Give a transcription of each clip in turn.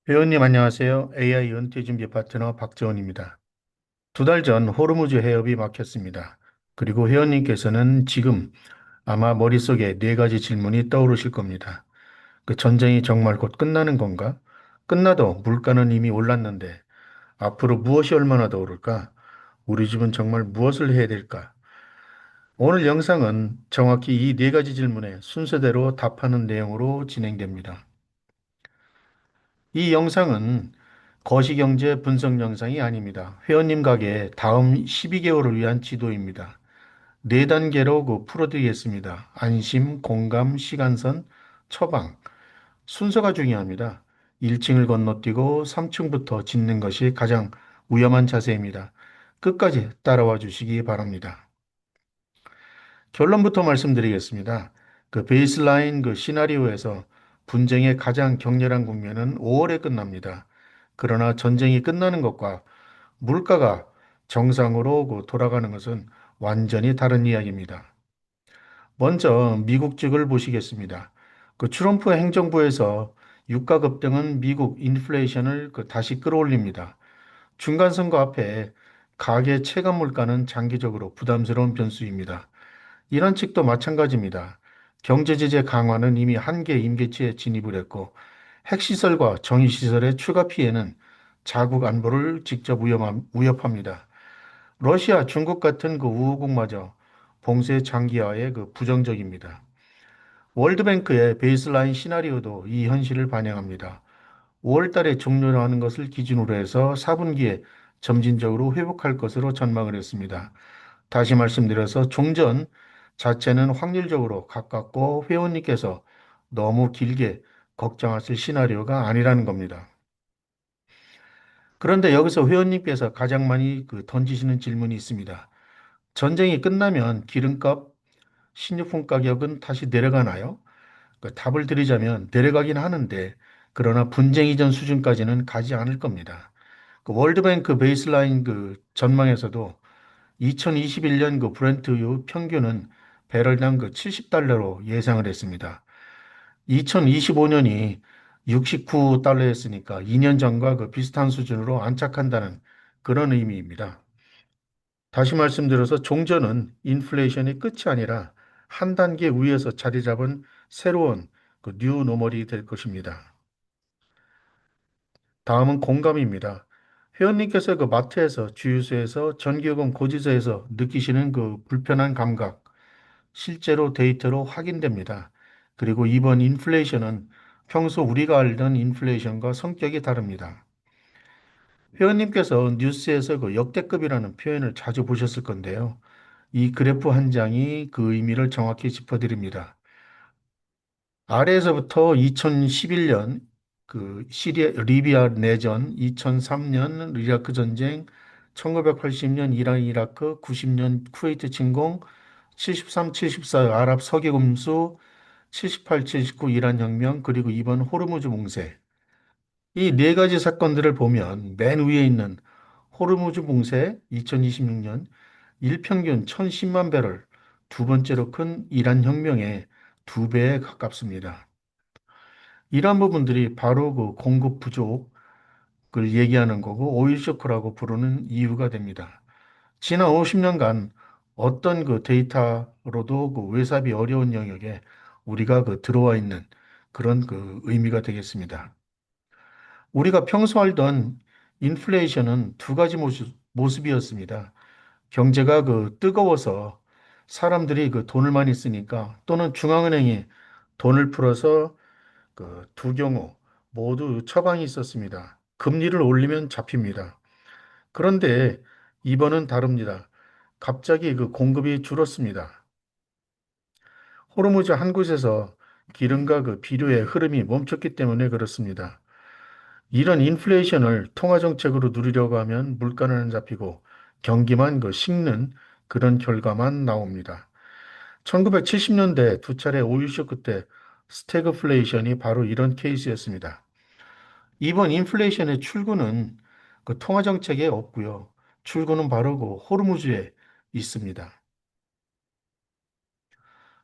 회원님 안녕하세요. AI 은퇴 준비 파트너 박재원입니다. 2달 전 호르무즈 해협이 막혔습니다. 그리고 회원님께서는 지금 아마 머릿속에 4가지 질문이 떠오르실 겁니다. 그 전쟁이 정말 곧 끝나는 건가? 끝나도 물가는 이미 올랐는데 앞으로 무엇이 얼마나 더 오를까? 우리 집은 정말 무엇을 해야 될까? 오늘 영상은 정확히 이 4가지 질문에 순서대로 답하는 내용으로 진행됩니다. 이 영상은 거시경제 분석 영상이 아닙니다. 회원님 가게 다음 12개월을 위한 지도입니다. 4단계로 풀어드리겠습니다. 안심, 공감, 시간선, 처방. 순서가 중요합니다. 1층을 건너뛰고 3층부터 짓는 것이 가장 위험한 자세입니다. 끝까지 따라와 주시기 바랍니다. 결론부터 말씀드리겠습니다. 베이스라인 시나리오에서 분쟁의 가장 격렬한 국면은 5월에 끝납니다. 그러나 전쟁이 끝나는 것과 물가가 정상으로 돌아가는 것은 완전히 다른 이야기입니다. 먼저 미국 측을 보시겠습니다. 트럼프 행정부에서 유가 급등은 미국 인플레이션을 다시 끌어올립니다. 중간선거 앞에 가계 체감 물가는 장기적으로 부담스러운 변수입니다. 이란 측도 마찬가지입니다. 경제 제재 강화는 이미 한계 임계치에 진입을 했고 핵시설과 정유시설의 추가 피해는 자국 안보를 직접 위협합니다. 러시아, 중국 같은 우호국마저 봉쇄 장기화에 부정적입니다. 월드뱅크의 베이스라인 시나리오도 이 현실을 반영합니다. 5월 달에 종료하는 것을 기준으로 해서 4분기에 점진적으로 회복할 것으로 전망을 했습니다. 다시 말씀드려서 종전 자체는 확률적으로 가깝고 회원님께서 너무 길게 걱정하실 시나리오가 아니라는 겁니다. 그런데 여기서 회원님께서 가장 많이 던지시는 질문이 있습니다. 전쟁이 끝나면 기름값, 식료품 가격은 다시 내려가나요? 답을 드리자면 내려가긴 하는데 그러나 분쟁 이전 수준까지는 가지 않을 겁니다. 월드뱅크 베이스라인 전망에서도 2021년 브렌트유 평균은 배럴당 70달러로 예상을 했습니다. 2025년이 69달러였으니까 2년 전과 비슷한 수준으로 안착한다는 그런 의미입니다. 다시 말씀드려서 종전은 인플레이션이 끝이 아니라 한 단계 위에서 자리 잡은 새로운 뉴 노멀이 될 것입니다. 다음은 공감입니다. 회원님께서 마트에서, 주유소에서, 전기요금 고지서에서 느끼시는 불편한 감각, 실제로 데이터로 확인됩니다. 그리고 이번 인플레이션은 평소 우리가 알던 인플레이션과 성격이 다릅니다. 회원님께서 뉴스에서 역대급이라는 표현을 자주 보셨을 건데요. 이 그래프 한 장이 그 의미를 정확히 짚어드립니다. 아래에서부터 2011년 시리아 리비아 내전, 2003년 이라크 전쟁, 1980년 이란 이라크, 90년 쿠웨이트 침공, 73, 74 아랍 석유 금수, 78, 79 이란 혁명, 그리고 이번 호르무즈 봉쇄. 이 4가지 사건들을 보면 맨 위에 있는 호르무즈 봉쇄 2026년 일평균 1010만 배럴, 두 번째로 큰 이란 혁명의 2배에 가깝습니다. 이런 부분들이 바로 공급 부족을 얘기하는 거고 오일 쇼크라고 부르는 이유가 됩니다. 지난 50년간 어떤 데이터로도 외삽이 어려운 영역에 우리가 들어와 있는 그런 의미가 되겠습니다. 우리가 평소 알던 인플레이션은 2가지 모습이었습니다. 경제가 뜨거워서 사람들이 돈을 많이 쓰니까 또는 중앙은행이 돈을 풀어서 두 경우 모두 처방이 있었습니다. 금리를 올리면 잡힙니다. 그런데 이번은 다릅니다. 갑자기 공급이 줄었습니다. 호르무즈 한 곳에서 기름과 비료의 흐름이 멈췄기 때문에 그렇습니다. 이런 인플레이션을 통화 정책으로 누리려고 하면 물가는 안 잡히고 경기만 식는 그런 결과만 나옵니다. 1970년대 2차례 오일 쇼크 때 스태그플레이션이 바로 이런 케이스였습니다. 이번 인플레이션의 출구는 통화 정책에 없고요. 출구는 바로 호르무즈에 있습니다.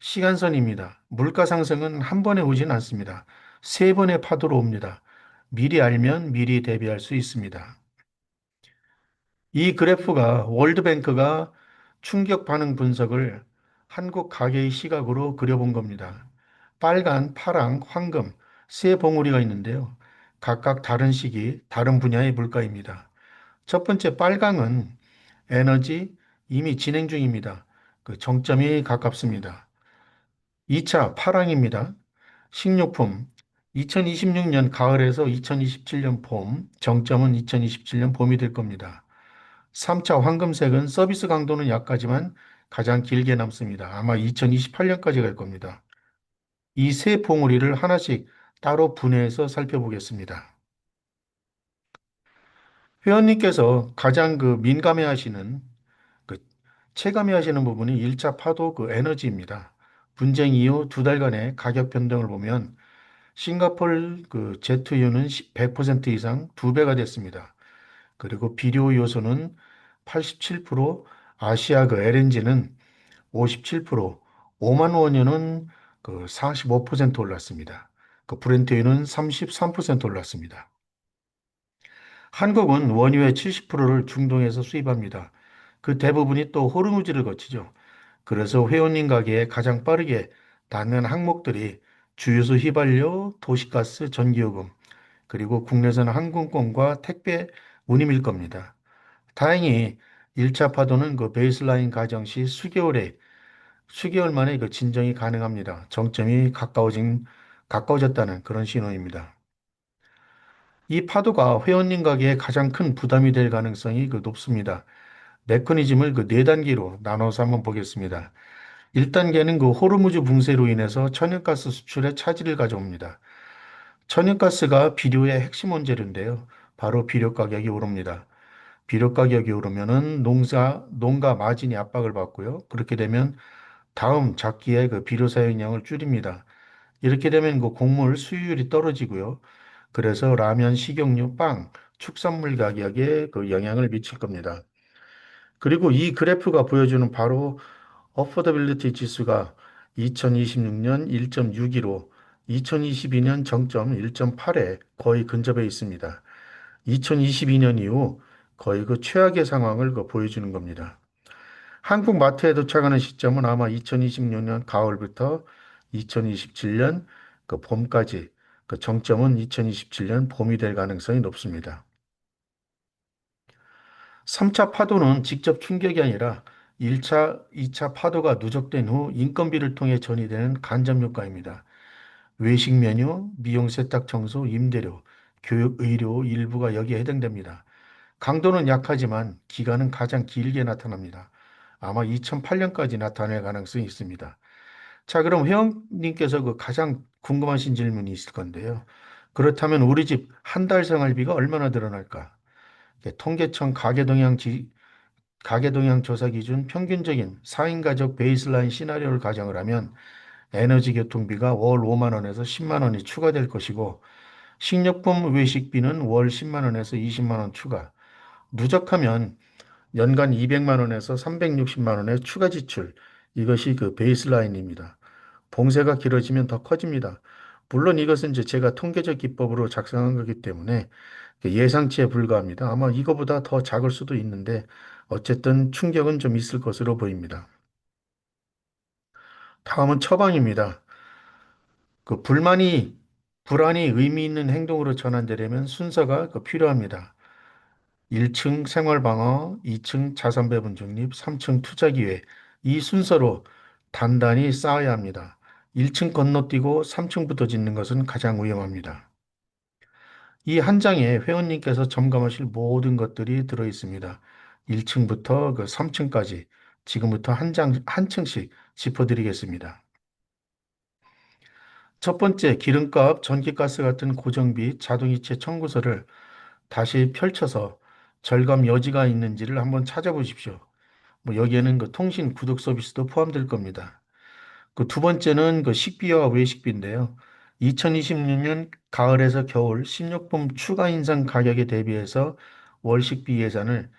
시간선입니다. 물가 상승은 한 번에 오진 않습니다. 3번의 파도로 옵니다. 미리 알면 미리 대비할 수 있습니다. 이 그래프가 월드뱅크가 충격 반응 분석을 한국 가계의 시각으로 그려본 겁니다. 빨간, 파랑, 황금 세 봉우리가 있는데요. 각각 다른 시기, 다른 분야의 물가입니다. 첫 번째 빨강은 에너지 이미 진행 중입니다. 그 정점이 가깝습니다. 2차 파랑입니다. 식료품 2026년 가을에서 2027년 봄, 정점은 2027년 봄이 될 겁니다. 3차 황금색은 서비스 강도는 약하지만 가장 길게 남습니다. 아마 2028년까지 갈 겁니다. 이 세 봉우리를 하나씩 따로 분해해서 살펴보겠습니다. 회원님께서 가장 민감해 하시는 그 체감해 하시는 부분이 1차 파도 에너지입니다. 분쟁 이후 두 달간의 가격 변동을 보면 싱가폴 제트유는 100% 이상 두 배가 됐습니다. 그리고 비료 요소는 87%, 아시아 LNG는 57%, 오만 원유는 45% 올랐습니다. 브렌트유는 33% 올랐습니다. 한국은 원유의 70%를 중동에서 수입합니다. 그 대부분이 또 호르무즈를 거치죠. 그래서 회원님 가게에 가장 빠르게 닿는 항목들이 주유소 휘발유, 도시가스, 전기요금, 그리고 국내선 항공권과 택배, 운임일 겁니다. 다행히 1차 파도는 베이스라인 가정 시 수개월 만에 진정이 가능합니다. 정점이 가까워졌다는 그런 신호입니다. 이 파도가 회원님 가게에 가장 큰 부담이 될 가능성이 높습니다. 메커니즘을 네 단계로 나눠서 한번 보겠습니다. 1단계는 호르무즈 붕괴로 인해서 천연가스 수출에 차질을 가져옵니다. 천연가스가 비료의 핵심 원재료인데요. 바로 비료 가격이 오릅니다. 비료 가격이 오르면은 농가 마진이 압박을 받고요. 그렇게 되면 다음 작기에 비료 사용량을 줄입니다. 이렇게 되면 곡물 수익률이 떨어지고요. 그래서 라면, 식용유, 빵, 축산물 가격에 영향을 미칠 겁니다. 그리고 이 그래프가 보여주는 바로 어포더빌리티 지수가 2026년 1.6으로 2022년 정점 1.8에 거의 근접해 있습니다. 2022년 이후 거의 최악의 상황을 보여주는 겁니다. 한국 마트에 도착하는 시점은 아마 2026년 가을부터 2027년 봄까지 정점은 2027년 봄이 될 가능성이 높습니다. 3차 파도는 직접 충격이 아니라 1차, 2차 파도가 누적된 후 인건비를 통해 전이되는 간접 효과입니다. 외식 메뉴, 미용 세탁 청소, 임대료, 교육, 의료 일부가 여기에 해당됩니다. 강도는 약하지만 기간은 가장 길게 나타납니다. 아마 2008년까지 나타날 가능성이 있습니다. 자, 그럼 회원님께서 가장 궁금하신 질문이 있을 건데요. 그렇다면 우리 집 한 달 생활비가 얼마나 늘어날까? 통계청 가계동향 조사 기준 평균적인 4인 가족 베이스라인 시나리오를 가정을 하면 에너지 교통비가 월 5만 원에서 10만 원이 추가될 것이고 식료품 외식비는 월 10만 원에서 20만 원 추가. 누적하면 연간 200만 원에서 360만 원의 추가 지출. 이것이 베이스라인입니다. 봉쇄가 길어지면 더 커집니다. 물론 이것은 이제 제가 통계적 기법으로 작성한 거기 때문에 예상치에 불과합니다. 아마 이거보다 더 작을 수도 있는데 어쨌든 충격은 좀 있을 것으로 보입니다. 다음은 처방입니다. 불안이 의미 있는 행동으로 전환되려면 순서가 필요합니다. 1층 생활방어, 2층 자산 배분 적립, 3층 투자 기회. 이 순서로 단단히 쌓아야 합니다. 1층 건너뛰고 3층부터 짓는 것은 가장 위험합니다. 이 한 장에 회원님께서 점검하실 모든 것들이 들어 있습니다. 1층부터 3층까지 지금부터 한 층씩 짚어드리겠습니다. 첫 번째, 기름값, 전기가스 같은 고정비, 자동이체 청구서를 다시 펼쳐서 절감 여지가 있는지를 한번 찾아보십시오. 뭐 여기에는 통신 구독 서비스도 포함될 겁니다. 두 번째는 식비와 외식비인데요. 2026년 가을에서 겨울 식료품 추가 인상 가격에 대비해서 월 식비 예산을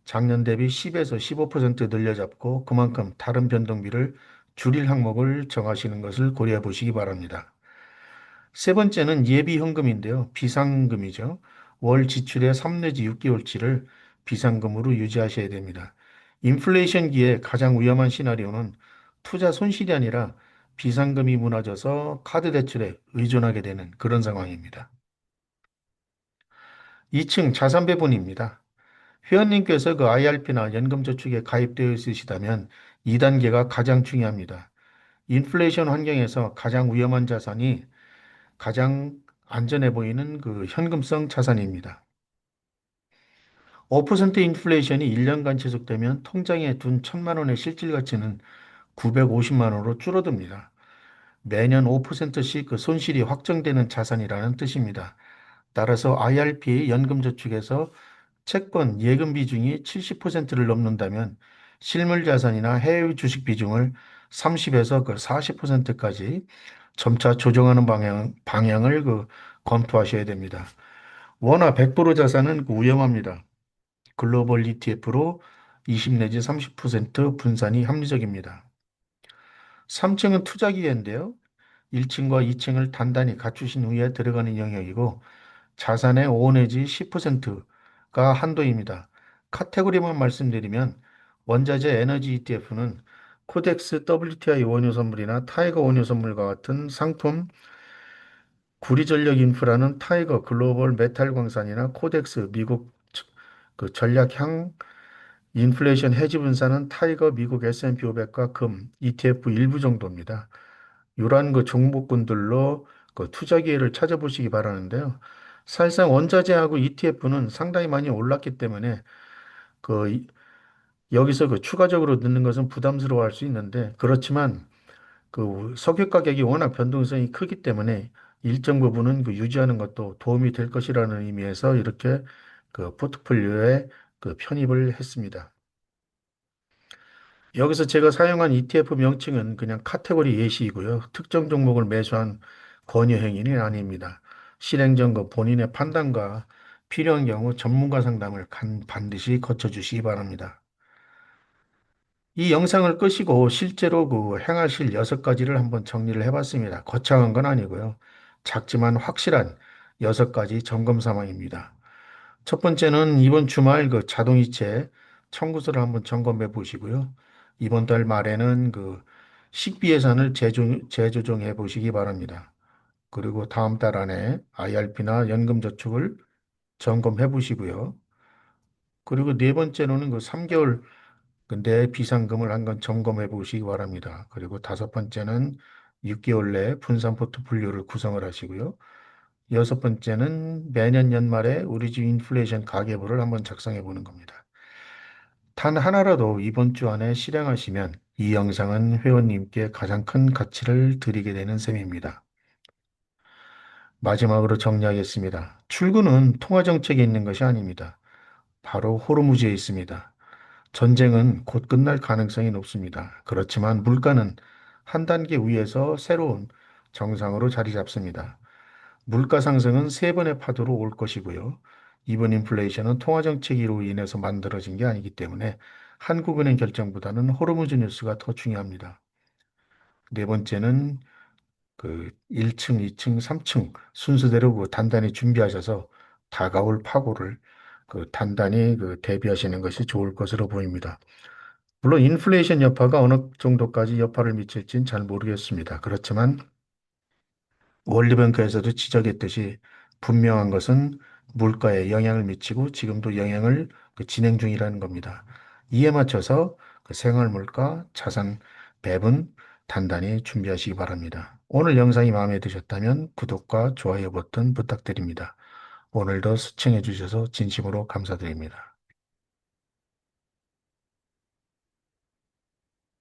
작년 대비 10에서 15% 늘려잡고 그만큼 다른 변동비를 줄일 항목을 정하시는 것을 고려해 보시기 바랍니다. 세 번째는 예비 현금인데요. 비상금이죠. 월 지출의 3 내지 6개월치를 비상금으로 유지하셔야 됩니다. 인플레이션기에 가장 위험한 시나리오는 투자 손실이 아니라 비상금이 무너져서 카드 대출에 의존하게 되는 그런 상황입니다. 2층 자산 배분입니다. 회원님께서 그 IRP나 연금저축에 가입되어 있으시다면 2단계가 가장 중요합니다. 인플레이션 환경에서 가장 위험한 자산이 가장 안전해 보이는 그 현금성 자산입니다. 5% 인플레이션이 1년간 지속되면 통장에 둔 1,000만 원의 실질 가치는 950만 원으로 줄어듭니다. 매년 5%씩 그 손실이 확정되는 자산이라는 뜻입니다. 따라서 IRP 연금저축에서 채권 예금 비중이 70%를 넘는다면 실물 자산이나 해외 주식 비중을 30에서 그 40%까지 점차 조정하는 방향을 그 검토하셔야 됩니다. 원화 100% 자산은 그 위험합니다. 글로벌 ETF로 20 내지 30% 분산이 합리적입니다. 3층은 투자 기회인데요. 1층과 2층을 단단히 갖추신 후에 들어가는 영역이고 자산의 5 내지 10%가 한도입니다. 카테고리만 말씀드리면 원자재 에너지 ETF는 코덱스 WTI 원유 선물이나 타이거 원유 선물과 같은 상품, 구리전력 인프라는 타이거 글로벌 메탈 광산이나 코덱스 미국 그 전략향 인플레이션 해지 분산은 타이거 미국 S&P 500과 금 ETF 일부 정도입니다. 이러한 그 종목군들로 그 투자 기회를 찾아보시기 바라는데요. 사실상 원자재하고 ETF는 상당히 많이 올랐기 때문에 여기서 그 추가적으로 넣는 것은 부담스러워할 수 있는데 그렇지만 그 석유 가격이 워낙 변동성이 크기 때문에 일정 부분은 그 유지하는 것도 도움이 될 것이라는 의미에서 이렇게 그 포트폴리오에 그 편입을 했습니다. 여기서 제가 사용한 ETF 명칭은 그냥 카테고리 예시이고요. 특정 종목을 매수한 권유 행위는 아닙니다. 실행 전 본인의 판단과 필요한 경우 전문가 상담을 반드시 거쳐주시기 바랍니다. 이 영상을 끄시고 실제로 그 행하실 6가지를 한번 정리를 해봤습니다. 거창한 건 아니고요. 작지만 확실한 6가지 점검 사항입니다. 첫 번째는 이번 주말 그 자동이체 청구서를 한번 점검해 보시고요. 이번 달 말에는 그 식비 예산을 재조정해 보시기 바랍니다. 그리고 다음 달 안에 IRP나 연금저축을 점검해 보시고요. 그리고 네 번째로는 그 3개월 내 비상금을 한번 점검해 보시기 바랍니다. 그리고 다섯 번째는 6개월 내에 분산 포트폴리오를 구성을 하시고요. 여섯 번째는 매년 연말에 우리 집 인플레이션 가계부를 한번 작성해 보는 겁니다. 단 하나라도 이번 주 안에 실행하시면 이 영상은 회원님께 가장 큰 가치를 드리게 되는 셈입니다. 마지막으로 정리하겠습니다. 출구는 통화 정책에 있는 것이 아닙니다. 바로 호르무즈에 있습니다. 전쟁은 곧 끝날 가능성이 높습니다. 그렇지만 물가는 한 단계 위에서 새로운 정상으로 자리 잡습니다. 물가 상승은 세 번의 파도로 올 것이고요. 이번 인플레이션은 통화 정책으로 인해서 만들어진 게 아니기 때문에 한국은행 결정보다는 호르무즈 뉴스가 더 중요합니다. 네 번째는 그 1층, 2층, 3층 순서대로 그 단단히 준비하셔서 다가올 파고를 그 단단히 그 대비하시는 것이 좋을 것으로 보입니다. 물론 인플레이션 여파가 어느 정도까지 여파를 미칠지는 잘 모르겠습니다. 그렇지만 월드뱅크에서도 지적했듯이 분명한 것은 물가에 영향을 미치고 지금도 영향을 그 진행 중이라는 겁니다. 이에 맞춰서 그 생활 물가, 자산 배분 단단히 준비하시기 바랍니다. 오늘 영상이 마음에 드셨다면 구독과 좋아요 버튼 부탁드립니다. 오늘도 시청해 주셔서 진심으로 감사드립니다.